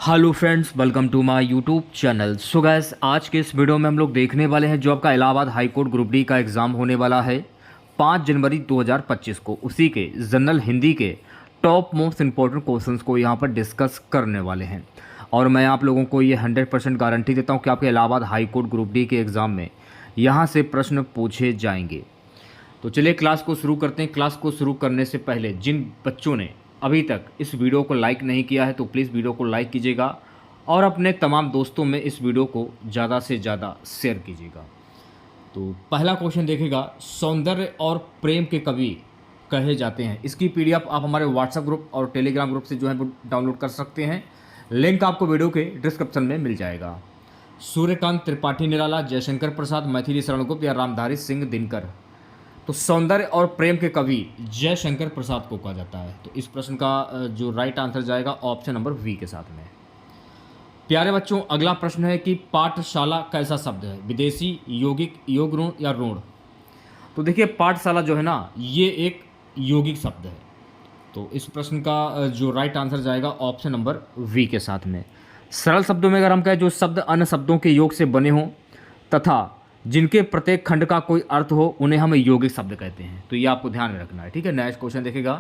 Hello friends, welcome to my YouTube channel. So guys, आज के इस वीडियो में हम लोग देखने वाले हैं जो आपका Allahabad high court group D का एग्ज़ाम होने वाला है 5 जनवरी 2025 को। उसी के जनरल हिंदी के टॉप मोस्ट इंपॉर्टेंट क्वेश्चंस को यहाँ पर डिस्कस करने वाले हैं। और मैं आप लोगों को ये 100% गारंटी देता हूँ कि आपके Allahabad high court group D के एग्ज़ाम में यहाँ से प्रश्न पूछे जाएंगे। तो चलिए क्लास को शुरू करते हैं। क्लास को शुरू करने से पहले जिन बच्चों ने अभी तक इस वीडियो को लाइक नहीं किया है तो प्लीज़ वीडियो को लाइक कीजिएगा और अपने तमाम दोस्तों में इस वीडियो को ज़्यादा से ज़्यादा शेयर कीजिएगा। तो पहला क्वेश्चन देखिएगा, सौंदर्य और प्रेम के कवि कहे जाते हैं। इसकी पीडीएफ आप हमारे व्हाट्सएप ग्रुप और टेलीग्राम ग्रुप से जो है वो डाउनलोड कर सकते हैं। लिंक आपको वीडियो के डिस्क्रिप्शन में मिल जाएगा। सूर्यकांत त्रिपाठी निराला, जयशंकर प्रसाद, मैथिली शरण गुप्त या रामधारी सिंह दिनकर। तो सौंदर्य और प्रेम के कवि जयशंकर प्रसाद को कहा जाता है। तो इस प्रश्न का जो राइट आंसर जाएगा ऑप्शन नंबर वी के साथ में। प्यारे बच्चों, अगला प्रश्न है कि पाठशाला कैसा शब्द है? विदेशी, यौगिक, योग ऋण या ऋण। तो देखिए, पाठशाला जो है ना, ये एक यौगिक शब्द है। तो इस प्रश्न का जो राइट आंसर जाएगा ऑप्शन नंबर वी के साथ में। सरल शब्दों में अगर हम कहें, जो शब्द अन्य शब्दों के योग से बने हों तथा जिनके प्रत्येक खंड का कोई अर्थ हो, उन्हें हम यौगिक शब्द कहते हैं। तो ये आपको ध्यान में रखना है, ठीक है। नेक्स्ट क्वेश्चन देखेगा।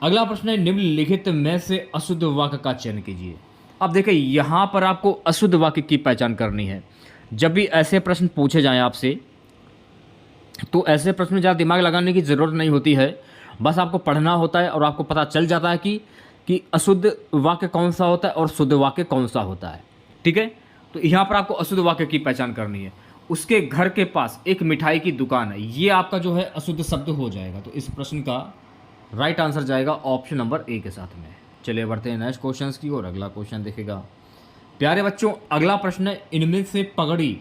अगला प्रश्न है, निम्नलिखित में से अशुद्ध वाक्य का चयन कीजिए। अब देखिए, यहां पर आपको अशुद्ध वाक्य की पहचान करनी है। जब भी ऐसे प्रश्न पूछे जाएं आपसे, तो ऐसे प्रश्न में ज़्यादा दिमाग लगाने की ज़रूरत नहीं होती है। बस आपको पढ़ना होता है और आपको पता चल जाता है कि अशुद्ध वाक्य कौन सा होता है और शुद्ध वाक्य कौन सा होता है, ठीक है। तो यहाँ पर आपको अशुद्ध वाक्य की पहचान करनी है। उसके घर के पास एक मिठाई की दुकान है, ये आपका जो है अशुद्ध शब्द हो जाएगा। तो इस प्रश्न का राइट आंसर जाएगा ऑप्शन नंबर ए के साथ में। चलिए बढ़ते हैं नेक्स्ट क्वेश्चन की ओर। अगला क्वेश्चन देखेगा। प्यारे बच्चों, अगला प्रश्न है, इनमें से पगड़ी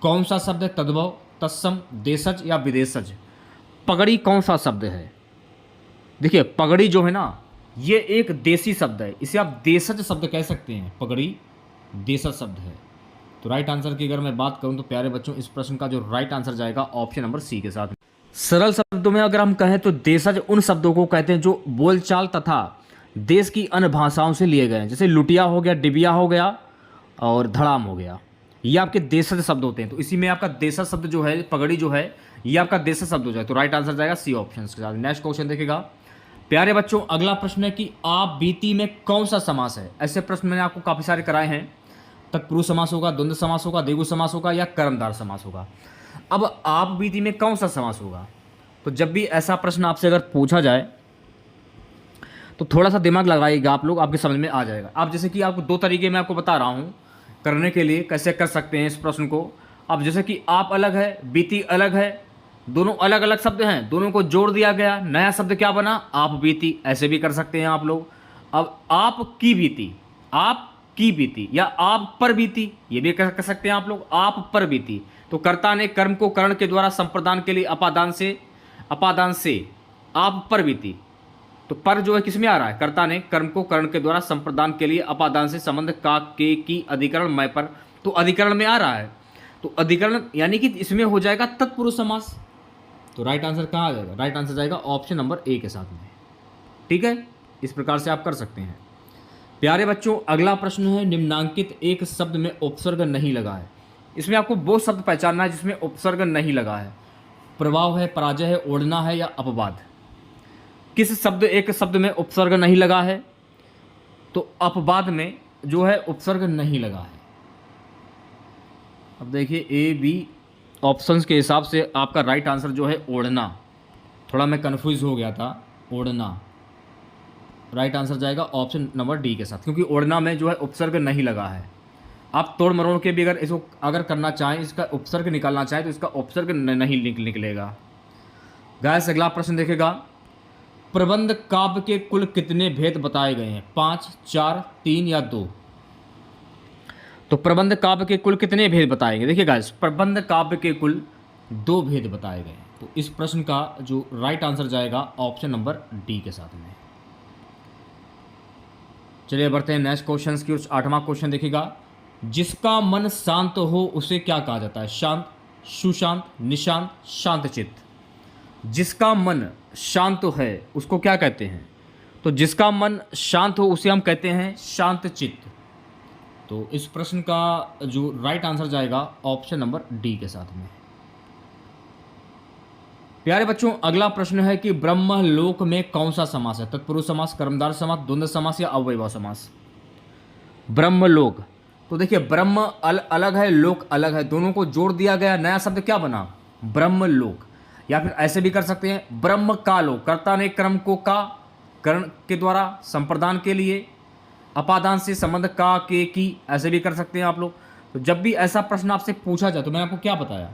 कौन सा शब्द है? तद्भव, तत्सम, देशज या विदेशज। पगड़ी कौन सा शब्द है? देखिए, पगड़ी जो है ना, ये एक देसी शब्द है। इसे आप देशज शब्द कह सकते हैं। पगड़ी देशज शब्द है। तो राइट आंसर की अगर मैं बात करूं तो प्यारे बच्चों, इस प्रश्न का जो राइट आंसर जाएगा ऑप्शन नंबर सी के साथ में। सरल शब्दों में अगर हम कहें तो देशज उन शब्दों को कहते हैं जो बोलचाल तथा देश की अन्य भाषाओं से लिए गए हैं। जैसे लुटिया हो गया, डिबिया हो गया और धड़ाम हो गया, ये आपके देशज शब्द होते हैं। तो इसी में आपका देशज शब्द जो है, पगड़ी जो है, ये आपका देशज शब्द हो जाए। तो राइट आंसर जाएगा सी ऑप्शन के साथ। नेक्स्ट क्वेश्चन देखेगा। प्यारे बच्चों, अगला प्रश्न है कि आप बीती में कौन सा समास है? ऐसे प्रश्न मैंने आपको काफ़ी सारे कराए हैं। तत्पुरुष समास होगा, द्वंद्व समास होगा, द्विगु समास होगा या कर्मधार समास होगा। अब आप बीती में कौन सा समास होगा? तो जब भी ऐसा प्रश्न आपसे अगर पूछा जाए तो थोड़ा सा दिमाग लगाइएगा आप लोग, आपके समझ में आ जाएगा। आप जैसे कि आपको दो तरीके मैं आपको बता रहा हूँ करने के लिए, कैसे कर सकते हैं इस प्रश्न को। अब जैसे कि आप अलग है, बीती अलग है, दोनों अलग अलग शब्द हैं, दोनों को जोड़ दिया गया, नया शब्द क्या बना? आप बीती। ऐसे भी कर सकते हैं आप लोग। अब आप की बीती, आप की बीती या आप पर बीती, ये भी कर सकते हैं आप लोग। आप पर बीती, तो कर्ता ने कर्म को करण के द्वारा संप्रदान के लिए अपादान से आप पर बीती। तो पर जो है किसमें आ रहा है? कर्ता ने कर्म को करण के द्वारा संप्रदान के लिए अपादान से संबंध का के की अधिकरण मैं पर, तो अधिकरण में आ रहा है। तो अधिकरण यानी कि इसमें हो जाएगा तत्पुरुष समास। तो राइट आंसर कहाँ आ जाएगा? राइट आंसर जाएगा ऑप्शन नंबर ए के साथ में, ठीक है। इस प्रकार से आप कर सकते हैं। प्यारे बच्चों, अगला प्रश्न है, निम्नांकित एक शब्द में उपसर्ग नहीं लगा है। इसमें आपको वो शब्द पहचानना है जिसमें उपसर्ग नहीं लगा है। प्रभाव है, पराजय है, ओढ़ना है या अपवाद। किस शब्द एक शब्द में उपसर्ग नहीं लगा है? तो अपवाद में जो है उपसर्ग नहीं लगा है। अब देखिए, ए बी ऑप्शंस के हिसाब से आपका राइट आंसर जो है ओढ़ना। थोड़ा मैं कन्फ्यूज हो गया था, ओढ़ना। राइट आंसर जाएगा ऑप्शन नंबर डी के साथ, क्योंकि ओढ़ना में जो है उपसर्ग नहीं लगा है। आप तोड़ मरोड़ के भी अगर इसको करना चाहें, इसका उपसर्ग निकालना चाहें, तो इसका उपसर्ग नहीं निकलेगा। गाइस, अगला प्रश्न देखेगा। प्रबंध काव्य के कुल कितने भेद बताए गए हैं? 5, 4, 3 या 2। तो प्रबंध काव्य के कुल कितने भेद बताए गए? देखिए गाइस, प्रबंध काव्य के कुल 2 भेद बताए गए हैं। तो इस प्रश्न का जो राइट आंसर जाएगा ऑप्शन नंबर डी के साथ में। चलिए बढ़ते हैं नेक्स्ट क्वेश्चन की। 8वां क्वेश्चन देखिएगा। जिसका मन शांत हो उसे क्या कहा जाता है? शांत, सुशांत, निशांत, शांतचित्त। जिसका मन शांत है उसको क्या कहते हैं? तो जिसका मन शांत हो उसे हम कहते हैं शांत चित्त। तो इस प्रश्न का जो राइट आंसर जाएगा ऑप्शन नंबर डी के साथ में। प्यारे बच्चों, अगला प्रश्न है कि ब्रह्मलोक में कौन सा समास है? तत्पुरुष समास, कर्मधारय समास, द्वंद्व समास या अव्ययभाव समास? ब्रह्मलोक, तो देखिए ब्रह्म अलग है, लोक अलग है, दोनों को जोड़ दिया गया, नया शब्द क्या बना? ब्रह्मलोक। या फिर ऐसे भी कर सकते हैं ब्रह्म का लोक, कर्ता ने क्रम को का कर्ण के द्वारा संप्रदान के लिए अपादान से संबंध का के की, ऐसे भी कर सकते हैं आप लोग। तो जब भी ऐसा प्रश्न आपसे पूछा जाए तो मैंने आपको क्या बताया?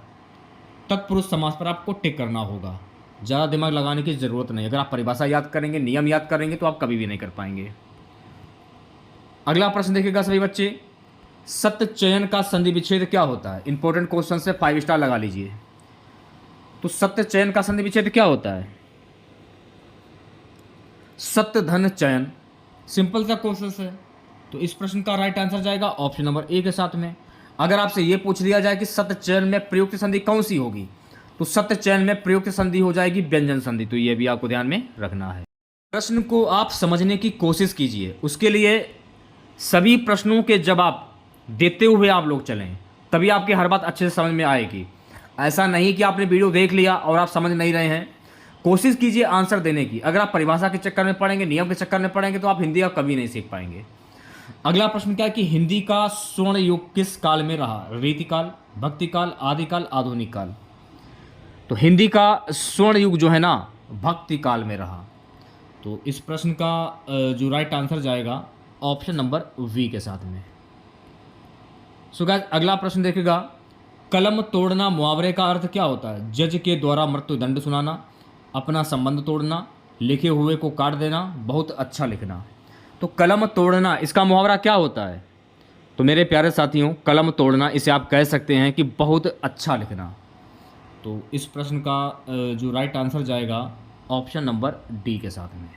तत्पुरुष समास पर आपको टिक करना होगा, ज़्यादा दिमाग लगाने की ज़रूरत नहीं। अगर आप परिभाषा याद करेंगे, नियम याद करेंगे तो आप कभी भी नहीं कर पाएंगे। अगला प्रश्न देखिएगा सभी बच्चे, सत्य चयन का संधि विच्छेद क्या होता है? इंपॉर्टेंट क्वेश्चन से 5 स्टार लगा लीजिए। तो सत्य चयन का संधि विच्छेद क्या होता है? सत्य धन चयन, सिंपल सा क्वेश्चन है। तो इस प्रश्न का राइट आंसर जाएगा ऑप्शन नंबर ए के साथ में। अगर आपसे यह पूछ लिया जाए कि सत्य चयन में प्रयुक्त संधि कौन सी होगी, तो सत्य चयन में प्रयुक्त संधि हो जाएगी व्यंजन संधि। तो यह भी आपको ध्यान में रखना है। प्रश्न को आप समझने की कोशिश कीजिए, उसके लिए सभी प्रश्नों के जवाब देते हुए आप लोग चलें, तभी आपकी हर बात अच्छे से समझ में आएगी। ऐसा नहीं कि आपने वीडियो देख लिया और आप समझ नहीं रहे हैं। कोशिश कीजिए आंसर देने की। अगर आप परिभाषा के चक्कर में पढ़ेंगे, नियम के चक्कर में पढ़ेंगे तो आप हिंदी आप कभी नहीं सीख पाएंगे। अगला प्रश्न क्या है कि हिंदी का स्वर्ण युग किस काल में रहा? रीतिकाल, भक्तिकाल, आदिकाल, आधुनिक काल? तो हिंदी का स्वर्ण युग जो है ना, भक्ति काल में रहा। तो इस प्रश्न का जो राइट आंसर जाएगा ऑप्शन नंबर वी के साथ में। सो गाइस, अगला प्रश्न देखिएगा, कलम तोड़ना मुहावरे का अर्थ क्या होता है? जज के द्वारा मृत्युदंड सुनाना, अपना संबंध तोड़ना, लिखे हुए को काट देना, बहुत अच्छा लिखना। तो कलम तोड़ना, इसका मुहावरा क्या होता है? तो मेरे प्यारे साथियों, कलम तोड़ना इसे आप कह सकते हैं कि बहुत अच्छा लिखना। तो इस प्रश्न का जो राइट आंसर जाएगा ऑप्शन नंबर डी के साथ में।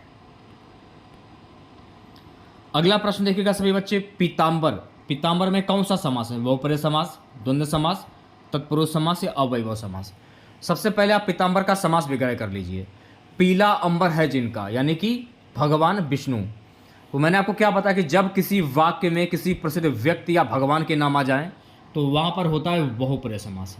अगला प्रश्न देखिएगा सभी बच्चे, पीताम्बर, पीताम्बर में कौन सा समास है? बहुपर्याय समास, द्वंद्व समास, तत्पुरुष समास या अव्ययभाव समास? सबसे पहले आप पीताम्बर का समास विग्रह कर लीजिए। पीला अंबर है जिनका, यानी कि भगवान विष्णु। तो मैंने आपको क्या बताया कि जब किसी वाक्य में किसी प्रसिद्ध व्यक्ति या भगवान के नाम आ जाए तो वहां पर होता है बहुपर्याय समास।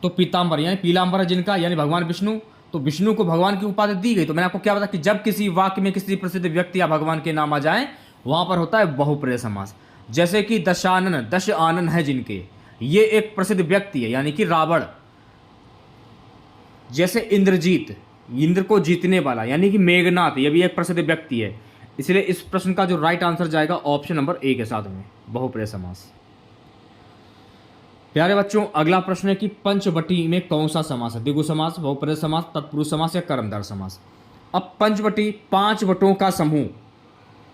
तो पीताम्बर यानी पीला अंबर है जिनका, यानी भगवान विष्णु। तो विष्णु को भगवान की उपाधि दी गई। तो मैंने आपको क्या बताया कि जब किसी वाक्य में किसी प्रसिद्ध व्यक्ति या भगवान के नाम आ जाए वहां पर होता है बहुपर्याय समास। जैसे कि दशानन, दश आनन है जिनके, ये एक प्रसिद्ध व्यक्ति है यानी कि रावण। जैसे इंद्रजीत, इंद्र को जीतने वाला यानी कि मेघनाथ, ये भी एक प्रसिद्ध व्यक्ति है। इसलिए इस प्रश्न का जो राइट आंसर जाएगा ऑप्शन नंबर ए के साथ में, बहुपर्याय समास। प्यारे बच्चों, अगला प्रश्न है कि पंचवटी में कौन सा समास है? द्विगु समास, बहुपर्याय समास, तत्पुरुष समास या कर्मधारय समास? अब पंचवटी, 5 वटों का समूह।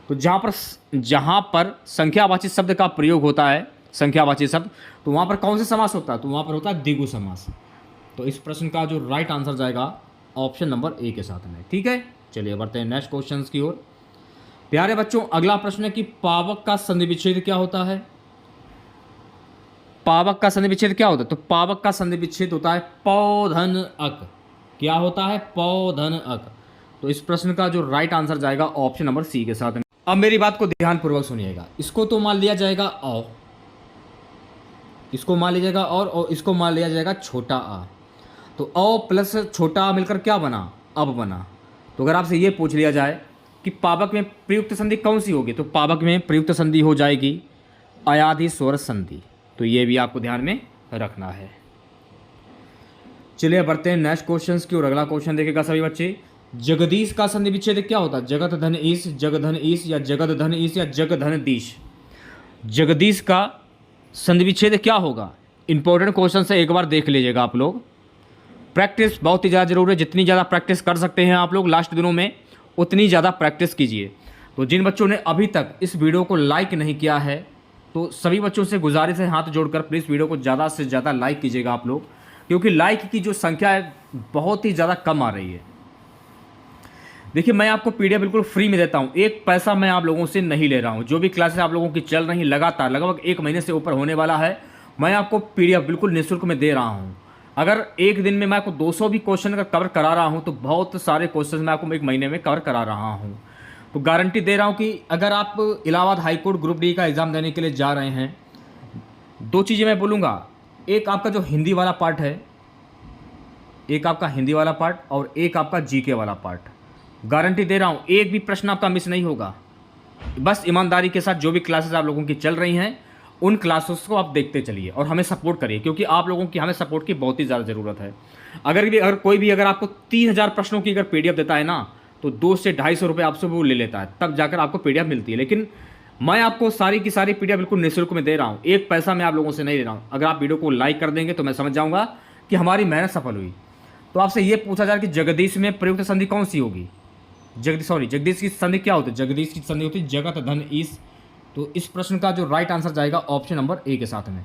तो जहां पर संख्यावाची शब्द का प्रयोग होता है, संख्यावाची शब्द, तो वहां पर कौन सा समास होता है? तो वहां पर होता है द्विगु समास। तो इस प्रश्न का जो राइट आंसर जाएगा ऑप्शन नंबर ए के साथ में। ठीक है, चलिए बढ़ते हैं नेक्स्ट क्वेश्चन की ओर। प्यारे बच्चों, अगला प्रश्न है कि पावक का संधि विच्छेद क्या होता है? पावक का संधि विच्छेद क्या होता है? तो पावक का संधि विच्छेद होता है पौधन अक। क्या होता है? पौधन अक। तो इस प्रश्न का जो राइट आंसर जाएगा ऑप्शन नंबर सी के साथ में। अब मेरी बात को ध्यानपूर्वक सुनिएगा। इसको तो मान लिया जाएगा औ, इसको मान लीजिएगा और इसको मान लिया जाएगा छोटा आ। तो अ प्लस छोटा आ मिलकर क्या बना? अब बना। तो अगर आपसे ये पूछ लिया जाए कि पावक में प्रयुक्त संधि कौन सी होगी, तो पावक में प्रयुक्त संधि हो जाएगी अयाधि स्वर संधि। तो ये भी आपको ध्यान में रखना है। चलिए बढ़ते हैं नेक्स्ट क्वेश्चन की ओर। अगला क्वेश्चन देखेगा सभी बच्चे, जगदीश का संधि विच्छेद क्या होता है? जगत धन ईश, जगधन ईश या जगत धन ईश या जगधन दीश? जगदीश का संधि विच्छेद क्या होगा? इंपॉर्टेंट क्वेश्चन है, एक बार देख लीजिएगा आप लोग। प्रैक्टिस बहुत ही ज़्यादा जरूरी है। जितनी ज़्यादा प्रैक्टिस कर सकते हैं आप लोग लास्ट दिनों में, उतनी ज़्यादा प्रैक्टिस कीजिए। तो जिन बच्चों ने अभी तक इस वीडियो को लाइक नहीं किया है, तो सभी बच्चों से गुजारिश है, हाथ जोड़कर प्लीज़ वीडियो को ज़्यादा से ज़्यादा लाइक कीजिएगा आप लोग, क्योंकि लाइक की जो संख्या है बहुत ही ज़्यादा कम आ रही है। देखिए, मैं आपको पीडीएफ बिल्कुल फ्री में देता हूँ, 1 पैसा मैं आप लोगों से नहीं ले रहा हूँ। जो भी क्लासेस आप लोगों की चल रही लगातार लगभग 1 महीने से ऊपर होने वाला है, मैं आपको पीडीएफ बिल्कुल निःशुल्क में दे रहा हूँ। अगर एक दिन में मैं आपको 200 भी क्वेश्चन अगर कवर करा रहा हूँ तो बहुत सारे क्वेश्चन मैं आपको एक महीने में कवर करा रहा हूँ। तो गारंटी दे रहा हूँ कि अगर आप Allahabad high court group D का एग्ज़ाम देने के लिए जा रहे हैं, 2 चीज़ें मैं बोलूँगा। एक आपका जो हिंदी वाला पार्ट है, एक आपका हिंदी वाला पार्ट और एक आपका जीके वाला पार्ट। गारंटी दे रहा हूँ एक भी प्रश्न आपका मिस नहीं होगा। बस ईमानदारी के साथ जो भी क्लासेस आप लोगों की चल रही हैं उन क्लासेस को आप देखते चलिए और हमें सपोर्ट करिए, क्योंकि आप लोगों की हमें सपोर्ट की बहुत ही ज़्यादा ज़रूरत है। अगर कोई भी अगर आपको 3000 प्रश्नों की अगर पीडीएफ देता है ना, तो 200 से 250 रुपये आपसे वो ले लेता है, तब जाकर आपको पीडीएफ मिलती है। लेकिन मैं आपको सारी की सारी पीडीएफ बिल्कुल निःशुल्क में दे रहा हूँ, एक पैसा मैं आप लोगों से नहीं ले रहा हूँ। अगर आप वीडियो को लाइक कर देंगे तो मैं समझ जाऊँगा कि हमारी मेहनत सफल हुई। तो आपसे ये पूछा जाए कि जगदीश में प्रयुक्त संधि कौन सी होगी? जगदीश की संधि क्या होती है? जगदीश की संधि होती है जगत धन ईश। तो इस प्रश्न का जो राइट आंसर जाएगा ऑप्शन नंबर ए के साथ में।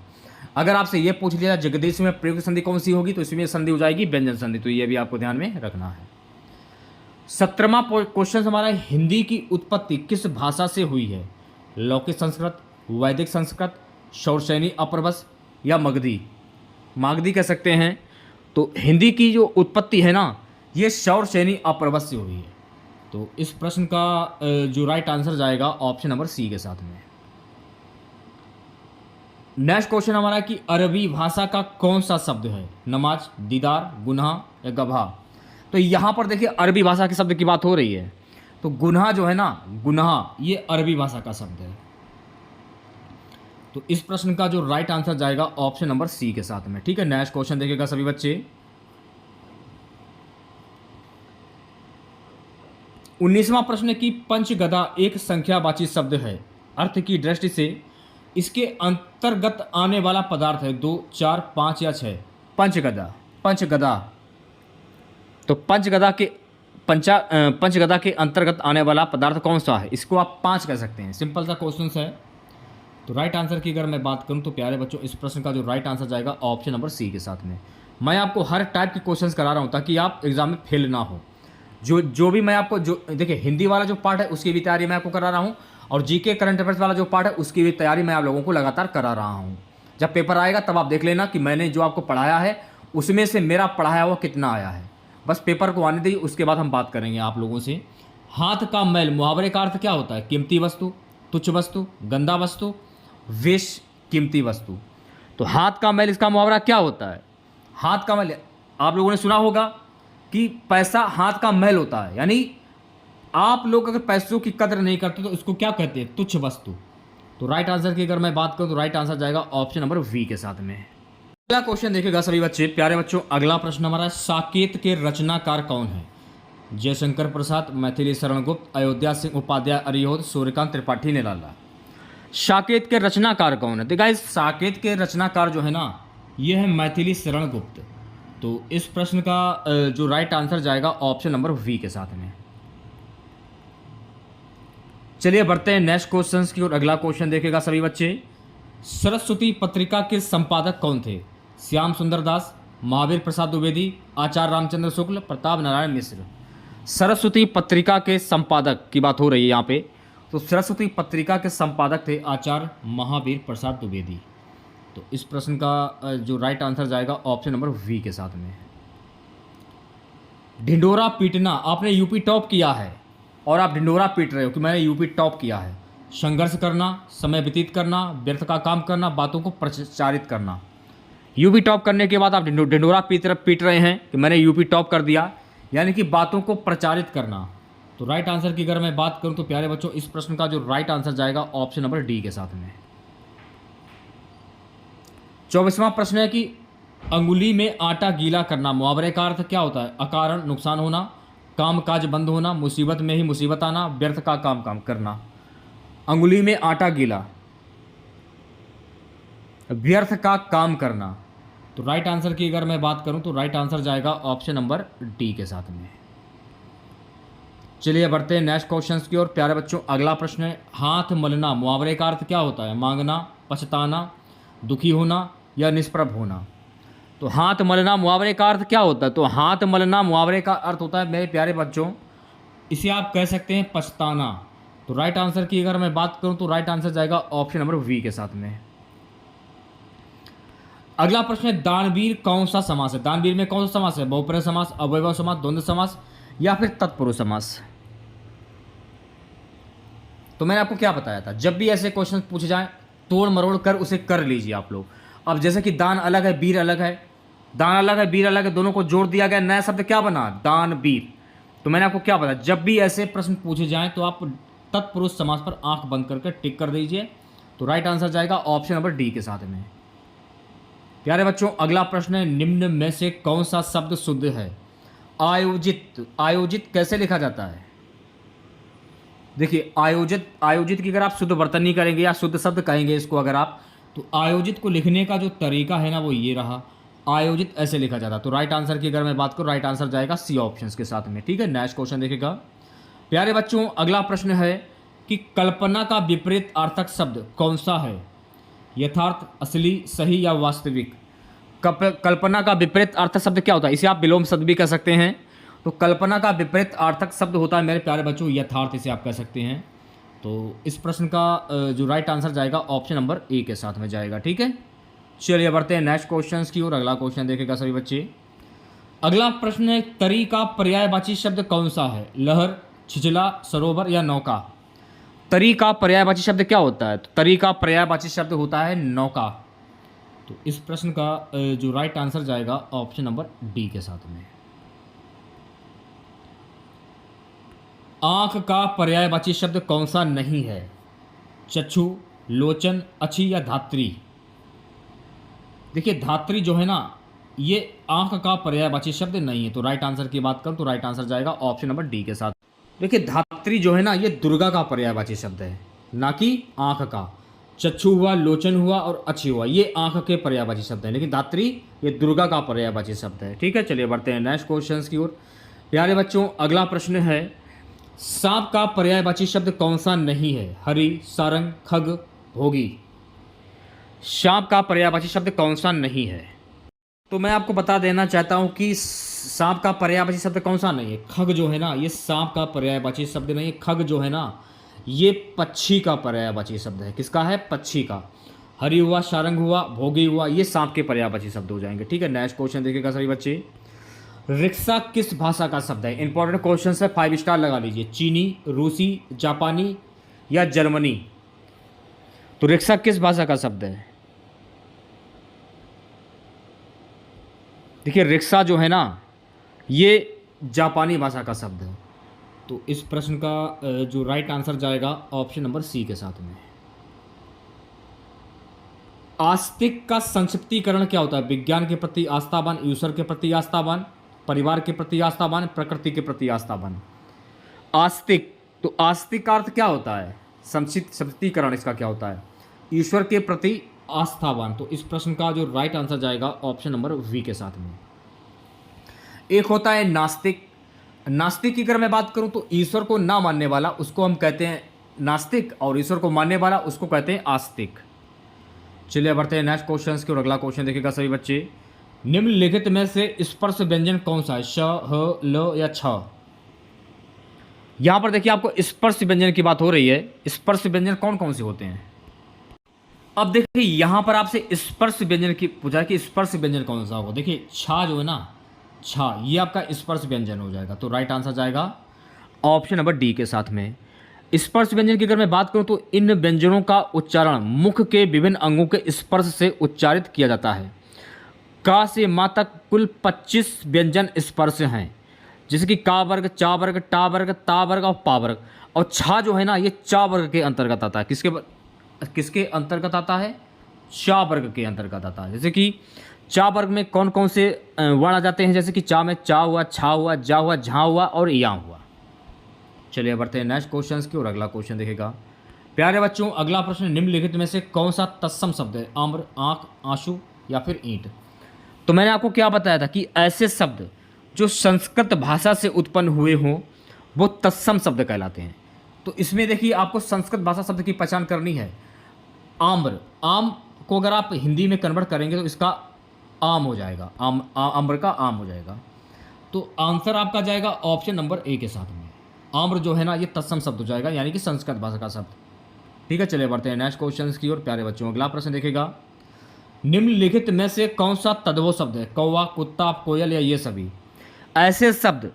अगर आपसे ये पूछ लिया जगदीश में प्रयुक्त संधि कौन सी होगी, तो इसमें संधि हो जाएगी व्यंजन संधि। तो ये भी आपको ध्यान में रखना है। 17वां क्वेश्चन हमारा, हिंदी की उत्पत्ति किस भाषा से हुई है? लौकिक संस्कृत, वैदिक संस्कृत, शौरसैनी अपभ्रंश या मगधी? मागधी कह सकते हैं। तो हिंदी की जो उत्पत्ति है ना, ये शौरसैनी अपभ्रंश से हुई है। तो इस प्रश्न का जो राइट आंसर जाएगा ऑप्शन नंबर सी के साथ में। नेक्स्ट क्वेश्चन हमारा कि अरबी भाषा का कौन सा शब्द है? नमाज, दीदार, गुनाह या गभा? तो यहाँ पर देखिए अरबी भाषा के शब्द की बात हो रही है। तो गुनाह जो है ना, गुनाह ये अरबी भाषा का शब्द है। तो इस प्रश्न का जो राइट आंसर जाएगा ऑप्शन नंबर सी के साथ में। ठीक है, नेक्स्ट क्वेश्चन देखिएगा सभी बच्चे। 19वां प्रश्न की पंचगदा एक संख्यावाची शब्द है, अर्थ की दृष्टि से इसके अंतर्गत आने वाला पदार्थ है 2, 4, 5 या 6? पंचगदा। तो पंचगदा के अंतर्गत आने वाला पदार्थ कौन सा है? इसको आप 5 कह सकते हैं। सिंपल सा क्वेश्चन है। तो राइट आंसर की अगर मैं बात करूं तो प्यारे बच्चों, इस प्रश्न का जो राइट आंसर जाएगा ऑप्शन नंबर सी के साथ में। मैं आपको हर टाइप के क्वेश्चंस करा रहा हूं ताकि आप एग्जाम में फेल ना हो। जो भी मैं आपको जो देखिए हिंदी वाला जो पार्ट है उसकी भी तैयारी मैं आपको करा रहा हूँ, और जीके करंट अफेयर्स वाला जो पार्ट है उसकी भी तैयारी मैं आप लोगों को लगातार करा रहा हूँ। जब पेपर आएगा तब आप देख लेना कि मैंने जो आपको पढ़ाया है उसमें से मेरा पढ़ाया हुआ कितना आया है। बस पेपर को आने दीजिए, उसके बाद हम बात करेंगे आप लोगों से। हाथ का मैल मुहावरे का अर्थ क्या होता है? कीमती वस्तु, तुच्छ वस्तु, गंदा वस्तु, वेश कीमती वस्तु। तो हाथ का मैल इसका मुहावरा क्या होता है? हाथ का मैल आप लोगों ने सुना होगा कि पैसा हाथ का मैल होता है, यानी आप लोग अगर पैसों की कदर नहीं करते तो इसको क्या कहते हैं? तुच्छ वस्तु। तो राइट आंसर की अगर मैं बात करूं तो राइट आंसर जाएगा ऑप्शन नंबर वी के साथ में। अगला क्वेश्चन देखिएगा सभी बच्चे, प्यारे बच्चों। अगला प्रश्न हमारा, साकेत के रचनाकार कौन है? जयशंकर प्रसाद, मैथिली शरण गुप्त, अयोध्या सिंह उपाध्याय, अरियोध, सूर्यकांत त्रिपाठी, निराला। साकेत के रचनाकार कौन है? तो गाइस साकेत के रचनाकार जो है ना, ये है मैथिली शरण गुप्त। तो इस प्रश्न का जो राइट आंसर जाएगा ऑप्शन नंबर वी के साथ में। चलिए बढ़ते हैं नेक्स्ट क्वेश्चंस की ओर। अगला क्वेश्चन देखेगा सभी बच्चे, सरस्वती पत्रिका के संपादक कौन थे? श्याम सुंदर दास, महावीर प्रसाद द्विवेदी, आचार्य रामचंद्र शुक्ल, प्रताप नारायण मिश्र। सरस्वती पत्रिका के संपादक की बात हो रही है यहाँ पे। तो सरस्वती पत्रिका के संपादक थे आचार्य महावीर प्रसाद द्विवेदी। तो इस प्रश्न का जो राइट आंसर जाएगा ऑप्शन नंबर वी के साथ में। ढिंडोरा पीटना, आपने यूपी टॉप किया है और आप ढिंडोरा पीट रहे हो कि मैंने यूपी टॉप किया है। संघर्ष करना, समय व्यतीत करना, व्यर्थ का काम करना, बातों को प्रचारित करना। यूपी टॉप करने के बाद आप ढिंडोरा पीट रहे हैं कि मैंने यूपी टॉप कर दिया, यानी कि बातों को प्रचारित करना। तो राइट आंसर की अगर मैं बात करूं तो प्यारे बच्चों, इस प्रश्न का जो राइट आंसर जाएगा ऑप्शन नंबर डी के साथ में। 24वां प्रश्न है कि अंगुली में आटा गीला करना, मुहावरे का अर्थ क्या होता है? अकारण नुकसान होना, काम काज बंद होना, मुसीबत में ही मुसीबत आना, व्यर्थ का काम करना। अंगुली में आटा गीला, व्यर्थ का काम करना। तो राइट आंसर की अगर मैं बात करूं तो राइट आंसर जाएगा ऑप्शन नंबर डी के साथ में। चलिए बढ़ते हैं नेक्स्ट क्वेश्चन की ओर। प्यारे बच्चों अगला प्रश्न है, हाथ मलना, मुहावरे का अर्थ क्या होता है? मांगना, पछताना, दुखी होना या निष्प्रभ होना। तो हाथ मलना मुहावरे का अर्थ क्या होता है? तो हाथ मलना मुहावरे का अर्थ होता है मेरे प्यारे बच्चों, इसे आप कह सकते हैं पछताना। तो राइट आंसर की अगर मैं बात करूं तो राइट आंसर जाएगा ऑप्शन नंबर वी के साथ में। अगला प्रश्न है दानवीर कौन सा समास है? दानवीर में कौन सा समास है? बहुपद समास, अव्ययभाव समास, द्वंद्व समास या फिर तत्पुरुष समास? तो मैंने आपको क्या बताया था, जब भी ऐसे क्वेश्चन पूछे जाएं तोड़ मरोड़ कर उसे कर लीजिए आप लोग। अब जैसे कि दान अलग है, वीर अलग है, दान अलग है, वीर अलग है, दोनों को जोड़ दिया गया, नया शब्द क्या बना? दान वीर। तो मैंने आपको क्या बताया, जब भी ऐसे प्रश्न पूछे जाएं तो आप तत्पुरुष समास पर आंख बंद करके टिक कर दीजिए। तो राइट आंसर जाएगा ऑप्शन नंबर डी के साथ में। प्यारे बच्चों, अगला प्रश्न है निम्न में से कौन सा शब्द शुद्ध है? आयोजित। आयोजित कैसे लिखा जाता है? देखिए आयोजित, आयोजित की अगर आप शुद्ध वर्तनी करेंगे या शुद्ध शब्द कहेंगे इसको अगर आप, तो आयोजित को लिखने का जो तरीका है ना वो ये रहा, आयोजित ऐसे लिखा जाता। तो राइट आंसर की अगर मैं बात करूँ, राइट आंसर जाएगा सी ऑप्शन के साथ में। ठीक है, नेक्स्ट क्वेश्चन देखिएगा। प्यारे बच्चों, अगला प्रश्न है कि कल्पना का विपरीत अर्थक शब्द कौन सा है? यथार्थ, असली, सही या वास्तविक? कल्पना का विपरीत अर्थक शब्द क्या होता है? इसे आप विलोम शब्द भी कह सकते हैं। तो कल्पना का विपरीत अर्थक शब्द होता है मेरे प्यारे बच्चों यथार्थ, इसे आप कह सकते हैं। तो इस प्रश्न का जो राइट आंसर जाएगा ऑप्शन नंबर ए के साथ में जाएगा। ठीक है, चलिए बढ़ते हैं नेक्स्ट क्वेश्चन की ओर। अगला क्वेश्चन देखेगा सभी बच्चे। अगला प्रश्न है तरी का पर्यायवाची शब्द कौन सा है? लहर, छिछला, सरोवर या नौका? तरी का पर्यायवाची शब्द क्या होता है? तो तरी का पर्यायवाची शब्द होता है नौका। तो इस प्रश्न का जो राइट आंसर जाएगा ऑप्शन नंबर डी के साथ में। आंख का पर्यायवाची शब्द कौन सा नहीं है? चक्षु, लोचन, अच्छी या धात्री? देखिए धात्री जो है ना ये आंख का पर्यायवाची शब्द नहीं है। तो राइट आंसर की बात करूं तो राइट आंसर जाएगा ऑप्शन नंबर डी के साथ। देखिए धात्री जो है ना ये दुर्गा का पर्यायवाची शब्द है, ना कि आंख का। चक्षु हुआ, लोचन हुआ और अच्छी हुआ, ये आंख के पर्यायवाची शब्द है, लेकिन धात्री ये दुर्गा का पर्यायवाची शब्द है। ठीक है, चलिए बढ़ते हैं नेक्स्ट क्वेश्चन की ओर। प्यारे बच्चों, अगला प्रश्न है सांप का पर्यायवाची शब्द कौन सा नहीं है? हरि, सारंग, खग, भोगी? सांप का पर्यायवाची शब्द कौन सा नहीं है? तो मैं आपको बता देना चाहता हूं कि सांप का पर्यायवाची शब्द कौन सा नहीं है। खग जो है ना ये सांप का पर्यायवाची शब्द नहीं है। खग जो है ना ये पक्षी का पर्यायवाची शब्द है। किसका है? पक्षी का। हरि हुआ, सारंग हुआ, भोगी हुआ, ये सांप के पर्यायवाची शब्द हो जाएंगे। ठीक है, नेक्स्ट क्वेश्चन देखिएगा सभी बच्चे। रिक्शा किस भाषा का शब्द है? इंपॉर्टेंट क्वेश्चन है, 5 स्टार लगा लीजिए। चीनी, रूसी, जापानी या जर्मनी? तो रिक्शा किस भाषा का शब्द है? देखिए रिक्शा जो है ना ये जापानी भाषा का शब्द है। तो इस प्रश्न का जो राइट आंसर जाएगा ऑप्शन नंबर सी के साथ में। आस्तिक का संक्षिप्तीकरण क्या होता है? विज्ञान के प्रति आस्थावान, ईश्वर के प्रति आस्थावान, परिवार के प्रति आस्थावान, प्रकृति के प्रति आस्थावान? आस्तिक, तो आस्तिक का अर्थ क्या होता है? संक्षिप्तीकरण इसका क्या होता है? ईश्वर के प्रति आस्थावान। तो इस प्रश्न का जो राइट आंसर जाएगा ऑप्शन नंबर वी के साथ में। एक होता है नास्तिक। नास्तिक की अगर मैं बात करूं तो ईश्वर को ना मानने वाला उसको हम कहते हैं नास्तिक, और ईश्वर को मानने वाला उसको कहते हैं आस्तिक। चलिए बढ़ते हैं नेक्स्ट क्वेश्चन की और अगला क्वेश्चन देखिएगा सभी बच्चे। निम्नलिखित में से स्पर्श व्यंजन कौन सा है? श, ह, ल या छ? यहां पर देखिए आपको स्पर्श व्यंजन की बात हो रही है। स्पर्श व्यंजन कौन कौन से होते हैं? अब देखिए यहां पर आपसे स्पर्श व्यंजन की पूछा है कि स्पर्श व्यंजन कौन सा होगा। देखिए छा जो है ना, छा ये आपका स्पर्श व्यंजन हो जाएगा। तो राइट आंसर जाएगा ऑप्शन नंबर डी के साथ में। स्पर्श व्यंजन की अगर मैं बात करूं तो इन व्यंजनों का उच्चारण मुख के विभिन्न अंगों के स्पर्श से उच्चारित किया जाता है। का से मा तक कुल 25 व्यंजन स्पर्श हैं, जैसे कि का वर्ग, चा वर्ग, टा वर्ग, ता वर्ग और पा वर्ग। और छा जो है ना ये चा वर्ग के अंतर्गत आता है। किसके अंतर्गत आता है? चा वर्ग के अंतर्गत आता है। जैसे कि चा वर्ग में कौन कौन से वर्ण आ जाते हैं? जैसे कि चा में चा हुआ, छा हुआ, जा हुआ, झा हुआ और या हुआ। चलिए बढ़ते हैं नेक्स्ट क्वेश्चन की और अगला क्वेश्चन देखेगा। प्यारे बच्चों, अगला प्रश्न निम्नलिखित में से कौन सा तत्सम शब्द है? आम्र, आंख, आंसू या फिर ईंट? तो मैंने आपको क्या बताया था कि ऐसे शब्द जो संस्कृत भाषा से उत्पन्न हुए हों वो तत्सम शब्द कहलाते हैं। तो इसमें देखिए आपको संस्कृत भाषा शब्द की पहचान करनी है। आम्र, आम को अगर आप हिंदी में कन्वर्ट करेंगे तो इसका आम हो जाएगा, आम्र का आम हो जाएगा। तो आंसर आपका जाएगा ऑप्शन नंबर ए के साथ में। आम्र जो है ना ये तत्सम शब्द हो जाएगा, यानी कि संस्कृत भाषा का शब्द। ठीक है, चलिए बढ़ते हैं नेक्स्ट क्वेश्चन की ओर। प्यारे बच्चों, अगला प्रश्न देखेगा। निम्नलिखित में से कौन सा तद्भव शब्द है? कौवा, कुत्ता, कोयल या ये सभी? ऐसे शब्द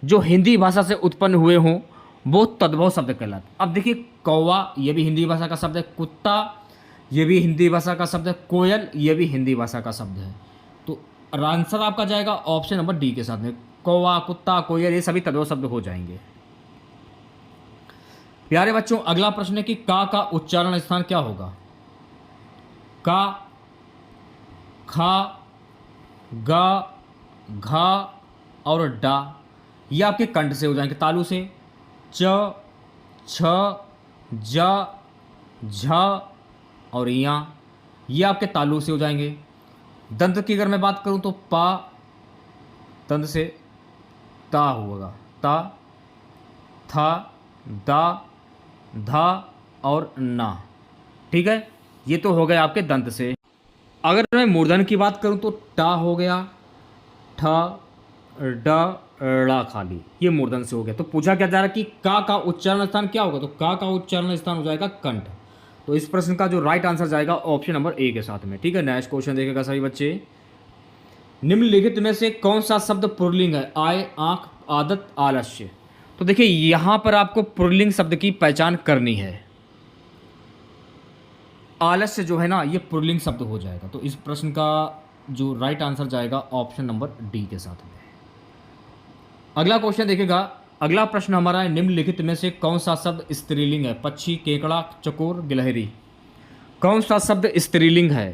जो हिंदी भाषा से उत्पन्न हुए हों वो तद्भव शब्द कहलाते। अब देखिए, कौवा ये भी हिंदी भाषा का शब्द है, कुत्ता ये भी हिंदी भाषा का शब्द है, कोयल ये भी हिंदी भाषा का शब्द है। तो आंसर आपका जाएगा ऑप्शन नंबर डी के साथ में। कौवा, कुत्ता, कोयल ये सभी तद्भव शब्द हो जाएंगे। प्यारे बच्चों, अगला प्रश्न है कि का उच्चारण स्थान क्या होगा? का, खा, गा, घा और डा ये आपके कंठ से हो जाएंगे, तालु से। च, छ, ज, झ और या ये आपके तालु से हो जाएंगे। दंत की अगर मैं बात करूं तो पा दंत से ता होगा, ता, था, दा, धा और ना। ठीक है, ये तो हो गए आपके दंत से। अगर मैं मूर्धन की बात करूं तो टा हो गया, ठ, ड, ड़ा खाली, ये मूर्धन से हो गया। तो पूछा क्या जा रहा है कि का उच्चारण स्थान क्या होगा? तो का उच्चारण स्थान हो जाएगा कंठ। तो इस प्रश्न का जो राइट आंसर जाएगा ऑप्शन नंबर ए के साथ में। ठीक है, नेक्स्ट क्वेश्चन देखेगा सभी बच्चे। निम्नलिखित में से कौन सा शब्द पुल्लिंग है? आय, आंख, आदत, आलस्य। तो देखिए, यहां पर आपको पुल्लिंग शब्द की पहचान करनी है। आलस्य जो है ना, ये पुल्लिंग शब्द हो जाएगा। तो इस प्रश्न का जो राइट आंसर जाएगा ऑप्शन नंबर डी के साथ में। अगला क्वेश्चन देखेगा। अगला प्रश्न हमारा है, निम्नलिखित में से कौन सा शब्द स्त्रीलिंग है? पक्षी, केकड़ा, चकोर, गिलहरी। कौन सा शब्द स्त्रीलिंग है?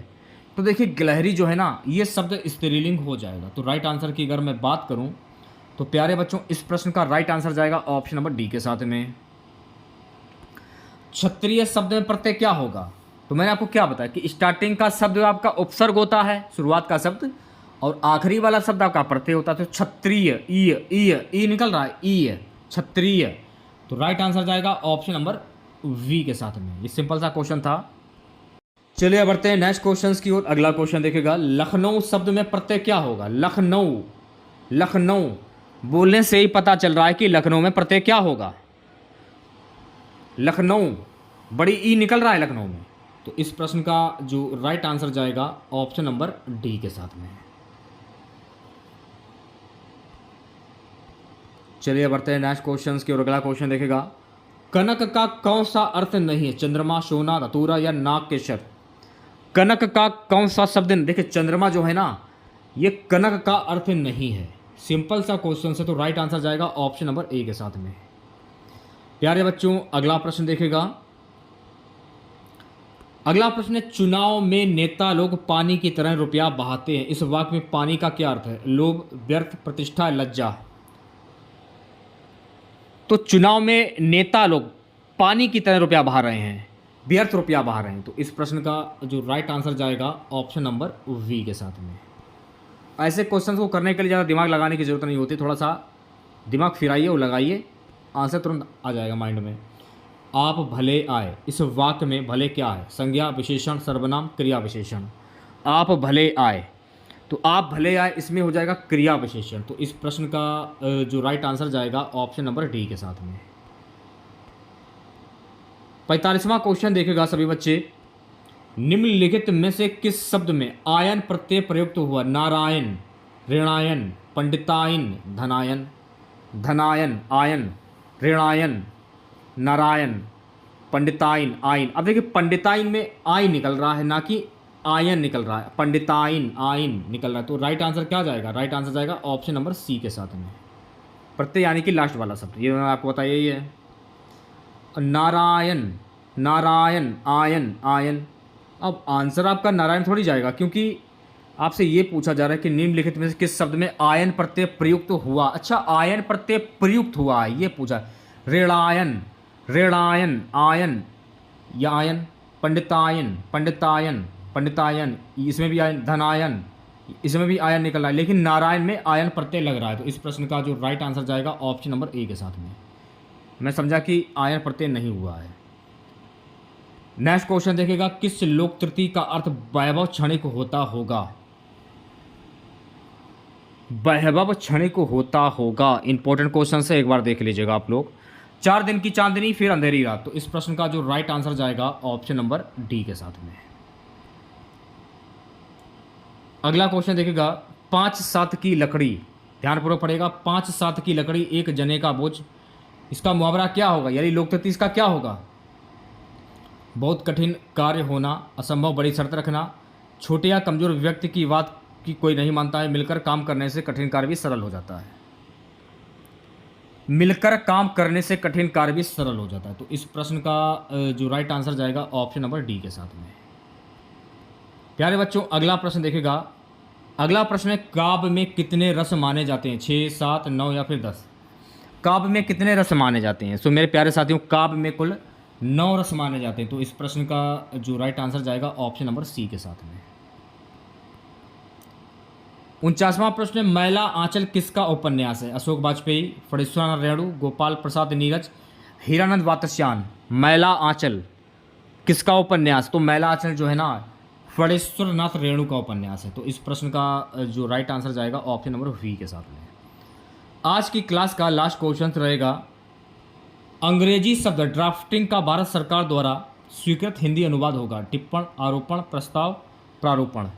तो देखिए, गिलहरी जो है ना, ये शब्द स्त्रीलिंग हो जाएगा। तो राइट आंसर की अगर मैं बात करूं तो प्यारे बच्चों, इस प्रश्न का राइट आंसर जाएगा ऑप्शन नंबर डी के साथ में। क्षत्रिय शब्द में प्रत्यय क्या होगा? तो मैंने आपको क्या बताया कि स्टार्टिंग का शब्द आपका उपसर्ग होता है, शुरुआत का शब्द, और आखिरी वाला शब्द आपका प्रत्यय होता है। तो क्षत्रिय, ई निकल रहा है, ई क्षत्रिय। तो राइट आंसर जाएगा ऑप्शन नंबर वी के साथ में। ये सिंपल सा क्वेश्चन था। चलिए बढ़ते हैं नेक्स्ट क्वेश्चंस की ओर। अगला क्वेश्चन देखेगा, लखनऊ शब्द में प्रत्यय क्या होगा? लखनऊ, लखनऊ बोलने से ही पता चल रहा है कि लखनऊ में प्रत्यय क्या होगा। लखनऊ, बड़ी ई निकल रहा है लखनऊ में। तो इस प्रश्न का जो राइट आंसर जाएगा ऑप्शन नंबर डी के साथ में। चलिए बढ़ते हैं नेक्स्ट क्वेश्चन की ओर। अगला क्वेश्चन देखेगा, कनक का कौन सा अर्थ नहीं है? चंद्रमा, सोना, धतूरा या नाग केसर। कनक का कौन सा शब्द? देखिए, चंद्रमा जो है ना, ये कनक का अर्थ नहीं है। सिंपल सा क्वेश्चन है। तो राइट आंसर जाएगा ऑप्शन नंबर ए के साथ में। प्यारे बच्चों, अगला प्रश्न देखेगा। अगला प्रश्न है, चुनाव में नेता लोग पानी की तरह रुपया बहाते हैं। इस वाक्य में पानी का क्या अर्थ है? लोभ, व्यर्थ, प्रतिष्ठा, लज्जा। तो चुनाव में नेता लोग पानी की तरह रुपया बहा रहे हैं, व्यर्थ रुपया बहा रहे हैं। तो इस प्रश्न का जो राइट आंसर जाएगा ऑप्शन नंबर वी के साथ में। ऐसे क्वेश्चंस को करने के लिए ज़्यादा दिमाग लगाने की जरूरत नहीं होती। थोड़ा सा दिमाग फिराइए और लगाइए, आंसर तुरंत आ जाएगा माइंड में। आप भले आए, इस वाक्य में भले क्या है? संज्ञा, विशेषण, सर्वनाम, क्रिया विशेषण। आप भले आए, तो आप भले आए इसमें हो जाएगा क्रिया विशेषण। तो इस प्रश्न का जो राइट आंसर जाएगा ऑप्शन नंबर डी के साथ में। 45वां क्वेश्चन देखेगा सभी बच्चे। निम्नलिखित में से किस शब्द में आयन प्रत्यय प्रयुक्त हुआ? नारायण, ऋणायन, पंडितायन, धनायन। धनायन, आयन, ऋणायन, नारायण, पंडितायन, आयन। अब देखिए, पंडितायन में आय निकल रहा है, ना कि आयन निकल रहा है। पंडितायन, आयन निकल रहा है। तो राइट आंसर क्या जाएगा? राइट आंसर जाएगा ऑप्शन नंबर सी के साथ में। प्रत्यय यानी कि लास्ट वाला शब्द, ये मैं आपको बताया यही है। Narayan, Narayan, ion, ion. अब आंसर आपका नारायण थोड़ी जाएगा, क्योंकि आपसे ये पूछा जा रहा है कि निम्नलिखित में से किस शब्द में आयन प्रत्यय प्रयुक्त हुआ। अच्छा, आयन प्रत्यय प्रयुक्त हुआ है ये पूछा। ऋणायन, ऋणायन, आयन या आयन, पंडितायन, पंडितायन, पंडितायन, इसमें भी आयन, धनायन, इसमें भी आयन निकल रहा है, लेकिन नारायण में आयन प्रत्यय लग रहा है। तो इस प्रश्न का जो राइट आंसर जाएगा ऑप्शन नंबर ए के साथ में। मैं समझा कि आयन प्रत्यय नहीं हुआ है। नेक्स्ट क्वेश्चन देखेगा, किस लोक तृतीय का अर्थ वैभव क्षणिक होता होगा? वैभव क्षणिक होता होगा, इंपॉर्टेंट क्वेश्चन है, एक बार देख लीजिएगा आप लोग। 4 दिन की चांदनी फिर अंधेरी रात। तो इस प्रश्न का जो राइट आंसर जाएगा ऑप्शन नंबर डी के साथ में। अगला क्वेश्चन देखिएगा, 5-7 की लकड़ी, ध्यानपूर्वक पढ़ेगा, 5-7 की लकड़ी एक जने का बोझ, इसका मुहावरा क्या होगा, यानी लोकतत्व इसका क्या होगा? बहुत कठिन कार्य होना, असंभव बड़ी शर्त रखना, छोटे या कमजोर व्यक्ति की बात की कोई नहीं मानता है, मिलकर काम करने से कठिन कार्य भी सरल हो जाता है। मिलकर काम करने से कठिन कार्य भी सरल हो जाता है। तो इस प्रश्न का जो राइट आंसर जाएगा ऑप्शन नंबर डी के साथ में। प्यारे बच्चों, अगला प्रश्न देखेगा, अगला प्रश्न है, काव्य में कितने रस माने जाते हैं? 6, 7, 9 या फिर 10? काव्य में कितने रस माने जाते हैं? सो मेरे प्यारे साथियों, काव्य में कुल 9 रस माने जाते हैं। तो इस प्रश्न का जो राइट आंसर जाएगा ऑप्शन नंबर सी के साथ में। 49वां प्रश्न है, मैला आंचल किसका उपन्यास है? अशोक वाजपेयी, फणीश्वरनाथ रेणु, गोपाल प्रसाद नीरज, हीरानंद वातस्यायन। मैला आंचल किसका उपन्यास? तो मैला आंचल जो है ना, फणीश्वरनाथ रेणु का उपन्यास है। तो इस प्रश्न का जो राइट आंसर जाएगा ऑप्शन नंबर वी के साथ में। आज की क्लास का लास्ट क्वेश्चन रहेगा, अंग्रेजी शब्द ड्राफ्टिंग का भारत सरकार द्वारा स्वीकृत हिंदी अनुवाद होगा? टिप्पण, आरोपण, प्रस्ताव, प्रारूपण।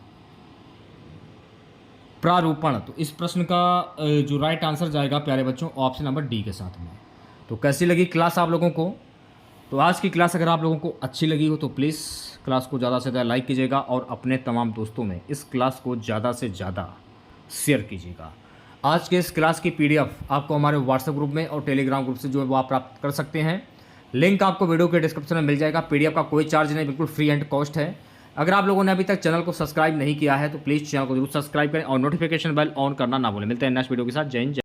प्रारूपण। तो इस प्रश्न का जो राइट आंसर जाएगा प्यारे बच्चों ऑप्शन नंबर डी के साथ में। तो कैसी लगी क्लास आप लोगों को? तो आज की क्लास अगर आप लोगों को अच्छी लगी हो तो प्लीज़ क्लास को ज़्यादा से ज़्यादा लाइक कीजिएगा और अपने तमाम दोस्तों में इस क्लास को ज़्यादा से ज़्यादा शेयर कीजिएगा। आज के इस क्लास की पीडीएफ आपको हमारे व्हाट्सएप ग्रुप में और टेलीग्राम ग्रुप से जो है वो आप प्राप्त कर सकते हैं। लिंक आपको वीडियो के डिस्क्रिप्शन में मिल जाएगा। पीडीएफ का कोई चार्ज नहीं, बिल्कुल फ्री एंड कॉस्ट है। अगर आप लोगों ने अभी तक चैनल को सब्सक्राइब नहीं किया है तो प्लीज़ चैनल को जरूर सब्सक्राइब करें और नोटिफिकेशन बेल ऑन करना ना भूलें। मिलते हैं नेक्स्ट वीडियो के साथ। जय हिंद।